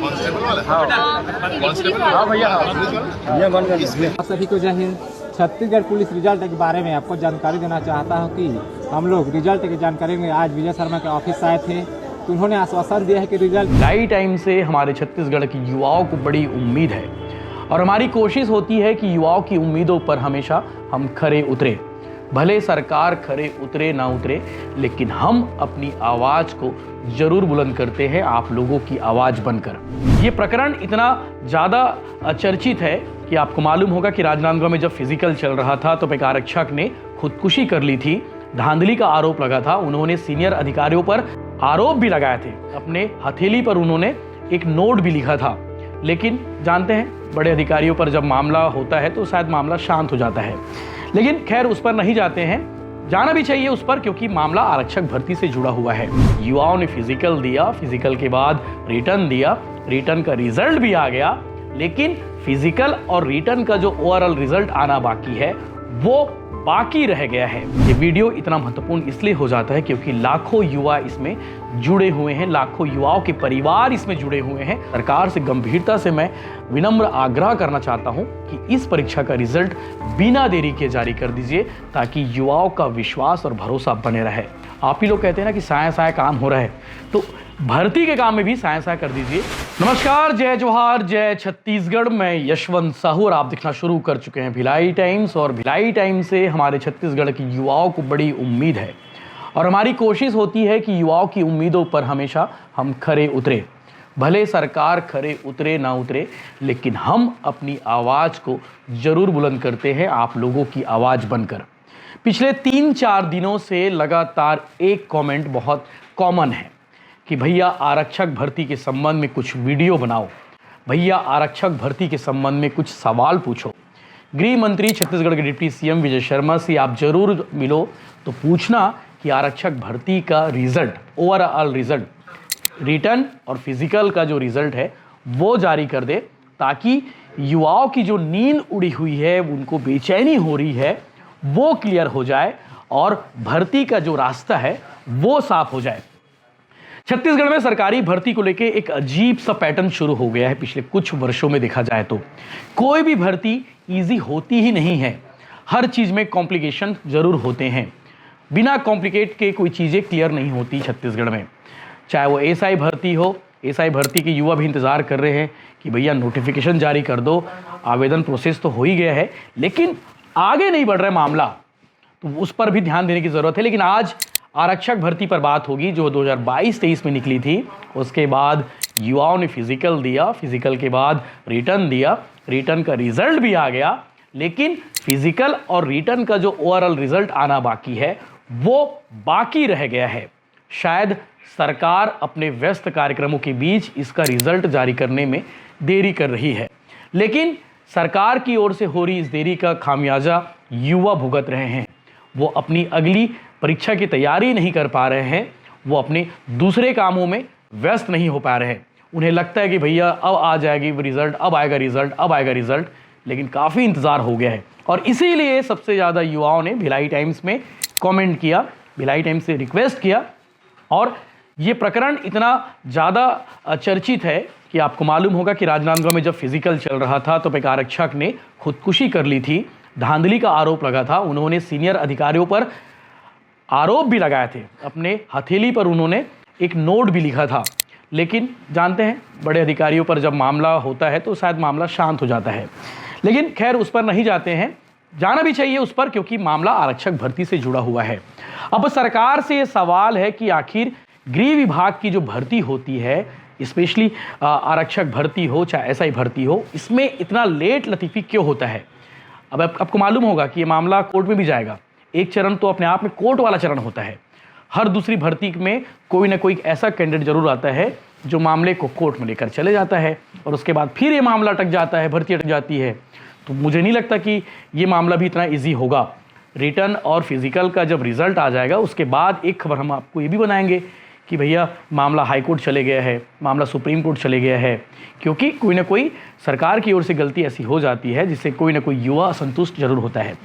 हाँ भैया, आप सभी को जय हिंद। छत्तीसगढ़ पुलिस रिजल्ट के बारे में आपको जानकारी देना चाहता हूं कि हम लोग रिजल्ट की जानकारी में आज विजय शर्मा के ऑफिस आए थे, तो उन्होंने आश्वासन दिया है कि रिजल्ट भिलाई टाइम से हमारे छत्तीसगढ़ की युवाओं को बड़ी उम्मीद है और हमारी कोशिश होती है कि युवाओं की उम्मीदों पर हमेशा हम खरे उतरे। भले सरकार खरे उतरे ना उतरे, लेकिन हम अपनी आवाज़ को जरूर बुलंद करते हैं आप लोगों की आवाज़ बनकर। ये प्रकरण इतना ज़्यादा चर्चित है कि आपको मालूम होगा कि राजनांदगांव में जब फिजिकल चल रहा था तो एक आरक्षक ने खुदकुशी कर ली थी। धांधली का आरोप लगा था। उन्होंने सीनियर अधिकारियों पर आरोप भी लगाए थे। अपने हथेली पर उन्होंने एक नोट भी लिखा था। लेकिन जानते हैं, बड़े अधिकारियों पर जब मामला होता है तो शायद मामला शांत हो जाता है। लेकिन खैर, उस पर नहीं जाते हैं, जाना भी चाहिए उस पर, क्योंकि मामला आरक्षक भर्ती से जुड़ा हुआ है। युवाओं ने फिजिकल दिया, फिजिकल के बाद रिटर्न दिया, रिटर्न का रिजल्ट भी आ गया, लेकिन फिजिकल और रिटर्न का जो ओवरऑल रिजल्ट आना बाकी है वो बाकी रह गया है। ये वीडियो इतना महत्वपूर्ण इसलिए हो जाता है क्योंकि लाखों युवा इसमें जुड़े हुए हैं, लाखों युवाओं के परिवार इसमें जुड़े हुए हैं। सरकार से गंभीरता से मैं विनम्र आग्रह करना चाहता हूं कि इस परीक्षा का रिजल्ट बिना देरी के जारी कर दीजिए, ताकि युवाओं का विश्वास और भरोसा बने रहे। आप ही लोग कहते हैं ना कि साया साया काम हो रहा है, तो भर्ती के काम में भी साया साया कर दीजिए। नमस्कार, जय जोहार, जय छत्तीसगढ़। मैं यशवंत साहू और आप दिखना शुरू कर चुके हैं भिलाई टाइम्स। और भिलाई टाइम्स से हमारे छत्तीसगढ़ की युवाओं को बड़ी उम्मीद है और हमारी कोशिश होती है कि युवाओं की उम्मीदों पर हमेशा हम खरे उतरे। भले सरकार खरे उतरे ना उतरे, लेकिन हम अपनी आवाज़ को जरूर बुलंद करते हैं आप लोगों की आवाज़ बनकर। पिछले 3-4 दिनों से लगातार एक कमेंट बहुत कॉमन है कि भैया आरक्षक भर्ती के संबंध में कुछ वीडियो बनाओ, भैया आरक्षक भर्ती के संबंध में कुछ सवाल पूछो। गृह मंत्री छत्तीसगढ़ के डिप्टी सीएम विजय शर्मा से आप जरूर मिलो तो पूछना कि आरक्षक भर्ती का रिजल्ट, ओवरऑल रिजल्ट, रिटर्न और फिजिकल का जो रिजल्ट है वो जारी कर दे, ताकि युवाओं की जो नींद उड़ी हुई है, उनको बेचैनी हो रही है, वो क्लियर हो जाए और भर्ती का जो रास्ता है वो साफ हो जाए। छत्तीसगढ़ में सरकारी भर्ती को लेकर एक अजीब सा पैटर्न शुरू हो गया है। पिछले कुछ वर्षों में देखा जाए तो कोई भी भर्ती इजी होती ही नहीं है। हर चीज़ में कॉम्प्लिकेशन जरूर होते हैं। बिना कॉम्प्लिकेट के कोई चीज़ें क्लियर नहीं होती छत्तीसगढ़ में। चाहे वो एसआई भर्ती हो, एसआई भर्ती के युवा भी इंतज़ार कर रहे हैं कि भैया नोटिफिकेशन जारी कर दो। आवेदन प्रोसेस तो हो ही गया है, लेकिन आगे नहीं बढ़ रहा है मामला, तो उस पर भी ध्यान देने की ज़रूरत है। लेकिन आज आरक्षक भर्ती पर बात होगी जो 2022-23 में निकली थी। उसके बाद युवाओं ने फिजिकल दिया, फिजिकल के बाद रिटर्न दिया, रिटर्न का रिजल्ट भी आ गया, लेकिन फिजिकल और रिटर्न का जो ओवरऑल रिजल्ट आना बाकी है वो बाकी रह गया है। शायद सरकार अपने व्यस्त कार्यक्रमों के बीच इसका रिजल्ट जारी करने में देरी कर रही है, लेकिन सरकार की ओर से हो रही इस देरी का खामियाजा युवा भुगत रहे हैं। वो अपनी अगली परीक्षा की तैयारी नहीं कर पा रहे हैं, वो अपने दूसरे कामों में व्यस्त नहीं हो पा रहे हैं। उन्हें लगता है कि भैया अब आ जाएगी रिजल्ट, अब आएगा रिजल्ट, अब आएगा रिजल्ट, लेकिन काफ़ी इंतज़ार हो गया है। और इसीलिए सबसे ज़्यादा युवाओं ने भिलाई टाइम्स में कमेंट किया, भिलाई टाइम्स से रिक्वेस्ट किया। और ये प्रकरण इतना ज़्यादा चर्चित है कि आपको मालूम होगा कि राजनांदगांव में जब फिजिकल चल रहा था तो एक आरक्षक ने खुदकुशी कर ली थी। धांधली का आरोप लगा था। उन्होंने सीनियर अधिकारियों पर आरोप भी लगाए थे। अपने हथेली पर उन्होंने एक नोट भी लिखा था। लेकिन जानते हैं, बड़े अधिकारियों पर जब मामला होता है तो शायद मामला शांत हो जाता है। लेकिन खैर, उस पर नहीं जाते हैं, जाना भी चाहिए उस पर, क्योंकि मामला आरक्षक भर्ती से जुड़ा हुआ है। अब सरकार से ये सवाल है कि आखिर गृह विभाग की जो भर्ती होती है, स्पेशली आरक्षक भर्ती हो चाहे एसआई भर्ती हो, इसमें इतना लेट लतीफ़ी क्यों होता है। अब आपको मालूम होगा कि ये मामला कोर्ट में भी जाएगा। एक चरण तो अपने आप में कोर्ट वाला चरण होता है। हर दूसरी भर्ती में कोई ना कोई ऐसा कैंडिडेट जरूर आता है जो मामले को कोर्ट में लेकर चले जाता है और उसके बाद फिर ये मामला अटक जाता है, भर्ती अटक जाती है। तो मुझे नहीं लगता कि ये मामला भी इतना ईजी होगा। रिटर्न और फिजिकल का जब रिजल्ट आ जाएगा उसके बाद एक खबर हम आपको ये भी बनाएंगे कि भैया मामला हाई कोर्ट चले गया है, मामला सुप्रीम कोर्ट चले गया है, क्योंकि कोई ना कोई सरकार की ओर से गलती ऐसी हो जाती है जिससे कोई ना कोई युवा असंतुष्ट जरूर होता है।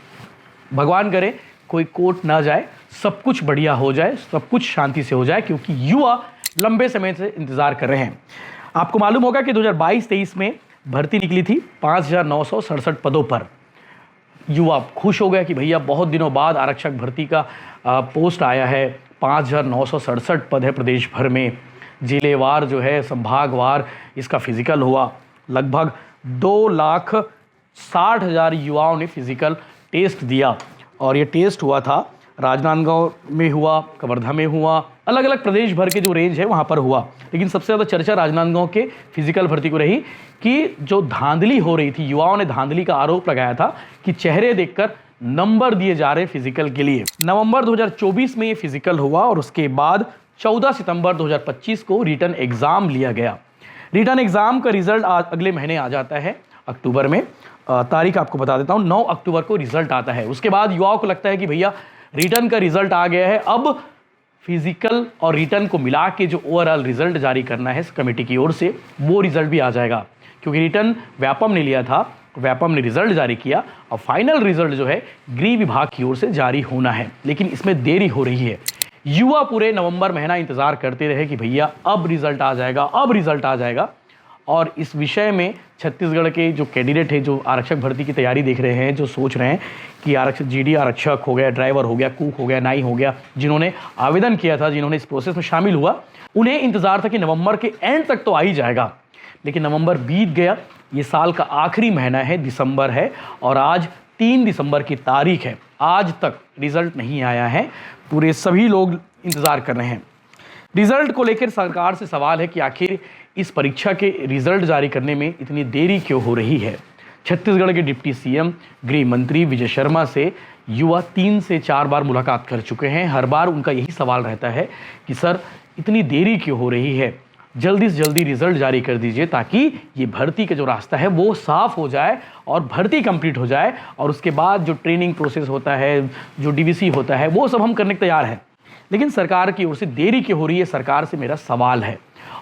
भगवान करे कोई कोर्ट ना जाए, सब कुछ बढ़िया हो जाए, सब कुछ शांति से हो जाए, क्योंकि युवा लंबे समय से इंतज़ार कर रहे हैं। आपको मालूम होगा कि 2022-23 में भर्ती निकली थी 5,967 पदों पर। युवा खुश हो गया कि भैया बहुत दिनों बाद आरक्षक भर्ती का पोस्ट आया है। 5,967 पद है प्रदेश भर में। जिलेवार जो है, संभागवार इसका फिजिकल हुआ। लगभग 2,60,000 युवाओं ने फिजिकल टेस्ट दिया और ये टेस्ट हुआ था राजनांदगांव में हुआ, कवर्धा में हुआ, अलग अलग प्रदेश भर के जो रेंज है वहाँ पर हुआ। लेकिन सबसे ज़्यादा चर्चा राजनांदगांव के फिजिकल भर्ती को रही कि जो धांधली हो रही थी, युवाओं ने धांधली का आरोप लगाया था कि चेहरे देखकर नंबर दिए जा रहे फिजिकल के लिए। नवंबर 2024 में ये फिजिकल हुआ और उसके बाद 14 सितंबर 2025 को रिटर्न एग्ज़ाम लिया गया। रिटर्न एग्ज़ाम का रिजल्ट अगले महीने आ जाता है, अक्टूबर में। तारीख आपको बता देता हूँ, 9 अक्टूबर को रिजल्ट आता है। उसके बाद युवाओं को लगता है कि भैया रिटर्न का रिजल्ट आ गया है, अब फिजिकल और रिटर्न को मिला के जो ओवरऑल रिजल्ट जारी करना है इस कमेटी की ओर से, वो रिजल्ट भी आ जाएगा। क्योंकि रिटर्न व्यापम ने लिया था, व्यापम ने रिजल्ट जारी किया और फाइनल रिजल्ट जो है गृह विभाग की ओर से जारी होना है। लेकिन इसमें देरी हो रही है। युवा पूरे नवंबर महीना इंतजार करते रहे कि भैया अब रिजल्ट आ जाएगा, अब रिजल्ट आ जाएगा। और इस विषय में छत्तीसगढ़ के जो कैंडिडेट हैं, जो आरक्षक भर्ती की तैयारी देख रहे हैं, जो सोच रहे हैं कि आरक्षक जीडी आरक्षक हो गया, ड्राइवर हो गया, कुक हो गया, नाई हो गया, जिन्होंने आवेदन किया था, जिन्होंने इस प्रोसेस में शामिल हुआ, उन्हें इंतजार था कि नवंबर के एंड तक तो आ ही जाएगा। लेकिन नवंबर बीत गया। ये साल का आखिरी महीना है, दिसंबर है, और आज 3 दिसंबर की तारीख है। आज तक रिजल्ट नहीं आया है। पूरे सभी लोग इंतज़ार कर रहे हैं। रिजल्ट को लेकर सरकार से सवाल है कि आखिर इस परीक्षा के रिजल्ट जारी करने में इतनी देरी क्यों हो रही है। छत्तीसगढ़ के डिप्टी सीएम गृह मंत्री विजय शर्मा से युवा 3 से 4 बार मुलाकात कर चुके हैं। हर बार उनका यही सवाल रहता है कि सर इतनी देरी क्यों हो रही है, जल्दी से जल्दी रिजल्ट जारी कर दीजिए ताकि ये भर्ती का जो रास्ता है वो साफ़ हो जाए और भर्ती कंप्लीट हो जाए, और उसके बाद जो ट्रेनिंग प्रोसेस होता है, जो डीवीसी होता है, वो सब हम करने को तैयार हैं। लेकिन सरकार की ओर से देरी क्यों हो रही है, सरकार से मेरा सवाल है।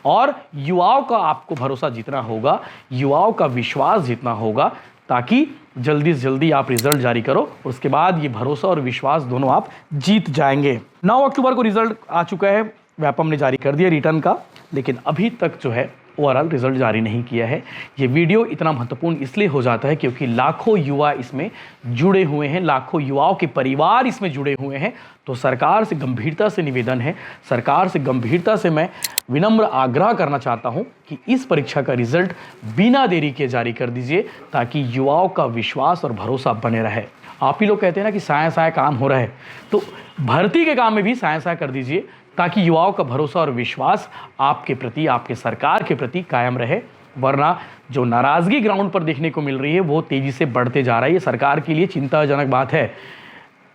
और युवाओं का आपको भरोसा जीतना होगा, युवाओं का विश्वास जीतना होगा, ताकि जल्दी से जल्दी आप रिजल्ट जारी करो। उसके बाद ये भरोसा और विश्वास दोनों आप जीत जाएंगे। 9 अक्टूबर को रिजल्ट आ चुका है, व्यापम ने जारी कर दिया रिटर्न का, लेकिन अभी तक जो है ओवरऑल रिजल्ट जारी नहीं किया है। ये वीडियो इतना महत्वपूर्ण इसलिए हो जाता है क्योंकि लाखों युवा इसमें जुड़े हुए हैं, लाखों युवाओं के परिवार इसमें जुड़े हुए हैं। तो सरकार से गंभीरता से निवेदन है, सरकार से गंभीरता से मैं विनम्र आग्रह करना चाहता हूं कि इस परीक्षा का रिजल्ट बिना देरी के जारी कर दीजिए ताकि युवाओं का विश्वास और भरोसा बने रहे। आप ही लोग कहते हैं ना कि साया साया काम हो रहा है, तो भर्ती के काम में भी साया साया कर दीजिए ताकि युवाओं का भरोसा और विश्वास आपके प्रति, आपके सरकार के प्रति कायम रहे। वरना जो नाराज़गी ग्राउंड पर देखने को मिल रही है वो तेज़ी से बढ़ते जा रहा है। ये सरकार के लिए चिंताजनक बात है।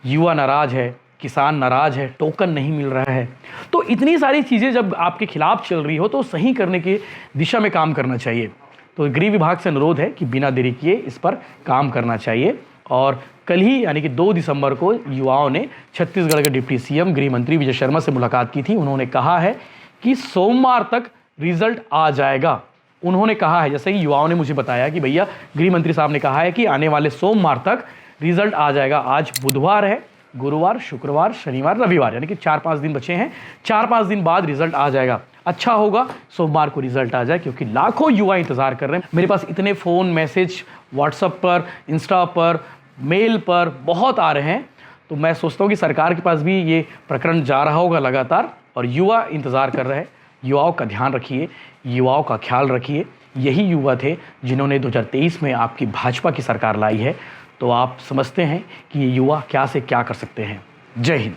युवा नाराज़ है, किसान नाराज़ है, टोकन नहीं मिल रहा है। तो इतनी सारी चीज़ें जब आपके खिलाफ चल रही हो तो सही करने की दिशा में काम करना चाहिए। तो गृह विभाग से अनुरोध है कि बिना देरी किए इस पर काम करना चाहिए। और कल ही यानी कि 2 दिसंबर को युवाओं ने छत्तीसगढ़ के डिप्टी सीएम गृह मंत्री विजय शर्मा से मुलाकात की थी। उन्होंने कहा है कि सोमवार तक रिजल्ट आ जाएगा। उन्होंने कहा है, जैसे कि युवाओं ने मुझे बताया कि भैया गृह मंत्री साहब ने कहा है कि आने वाले सोमवार तक रिजल्ट आ जाएगा। आज बुधवार है, गुरुवार, शुक्रवार, शनिवार, रविवार, यानी कि 4-5 दिन बचे हैं। 4-5 दिन बाद रिजल्ट आ जाएगा। अच्छा होगा सोमवार को रिजल्ट आ जाए, क्योंकि लाखों युवा इंतज़ार कर रहे हैं। मेरे पास इतने फ़ोन, मैसेज व्हाट्सएप पर, इंस्टा पर, मेल पर बहुत आ रहे हैं। तो मैं सोचता हूँ कि सरकार के पास भी ये प्रकरण जा रहा होगा लगातार, और युवा इंतज़ार कर रहे हैं। युवाओं का ध्यान रखिए, युवाओं का ख्याल रखिए। यही युवा थे जिन्होंने 2023 में आपकी भाजपा की सरकार लाई है। तो आप समझते हैं कि ये युवा क्या से क्या कर सकते हैं। जय हिंद।